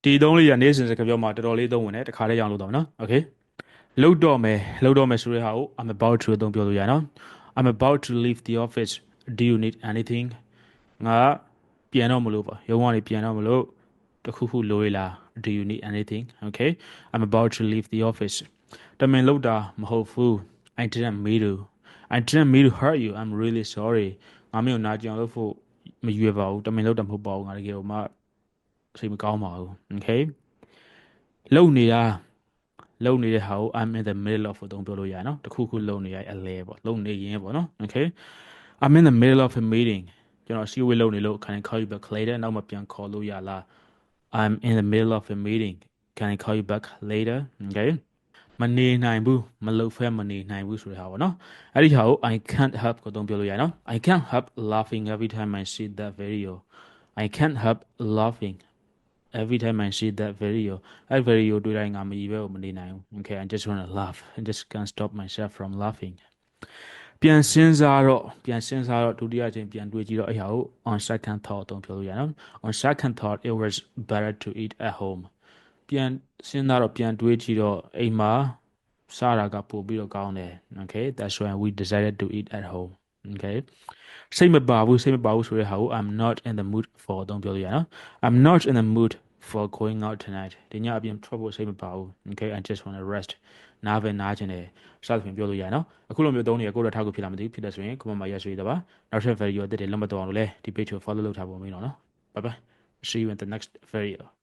ဒီသုံးလေးရနေ့စဉ်စကားပြောမှာတော်တော်လေးသုံးဝင်တယ်တခါလေးရအောင်လုပ်တော့မယ်နော် okay လုပ်တော့မယ်ဆိုတဲ့ဟာကို I'm about to အသုံးပြောလို့ရနော် I'm about to leave the office do you need anything ငါပြန်တော့မလို့ပါရုံးကနေပြန်တော့မလို့တခုခုလိုရလား do you need anything okay I'm about to leave the office တမင်လုပ်တာမဟုတ်ဘူး I didn't mean to hurt you I'm really sorry ငါမျိုးနာကြအောင်လုပ်ဖို့မရွယ်ပါဘူးတမင်လုပ်တာမဟုတ်ပါဘူးငါတကယ်မှစိတ်မကောင်းပါဘူး okay လုံနေတာလုံနေတဲ့ဟာကို I'm in the middle of အသုံးပြောလို့ရနော်တခုခုလုံနေရအလဲပေါ့လုံနေရင်ပေါ့နော် okay I'm in the middle of a meeting ကျွန်တော်စီဝေးလုံနေလို့ can I call you back later နောက်မှပြန်ခေါ်လို့ရလား I'm in the middle of a meeting can I call you back later okay မနေနိုင်ဘူးမလုပ်ဖဲမနေနိုင်ဘူးဆိုတဲ့ဟာပေါ့နော်အဲ့ဒီဟာကို I can't help ကိုအသုံးပြောလို့ရနော် I can't help laughing every time I see that video I can't help laughing every time I see that video အဲ့ video တွေ့တိုင်းငါမကြီးပဲကိုမနေနိုင်ဘူး okay I just want to laugh I just can't stop myself from laughing ပြန်စဉ်းစားတော့ဒုတိယအချိန်ပြန်တွေးကြည့်တော့အဲ့ဟာကို on second thought အသုံးပြောလို့ရနော် on second thought it was better to eat at home ပြန်စဉ်းစားတော့ပြန်တွေးကြည့်တော့အိမ်မှာစားတာကပိုပြီးတော့ကောင်းတယ် okay that's why we decided to eat at home okay စိတ်မပါဘူးဆိုတဲ့ဟာကို I'm not in the mood for အသုံးပြောလို့ရနော် I'm not in the mood for going out tonight ဒီညအပြင်ထွက်ဖို့စိတ်မပါဘူး okay I just want to rest နားပဲနားချင်တယ်စသဖြင့်ပြောလို့ရနော်အခုလိုမျိုးသုံးနေရကိုတော့ထားကိုဖြစ်လာမသိဖြစ်တယ်ဆိုရင် comment မှာရရှိရတာပါနောက်ထပ် video အသစ်တွေလုံးမတော်အောင်လို့လဲဒီ page ကို follow လုပ်ထားဖို့မင်းတော့နော် bye bye see you in the next video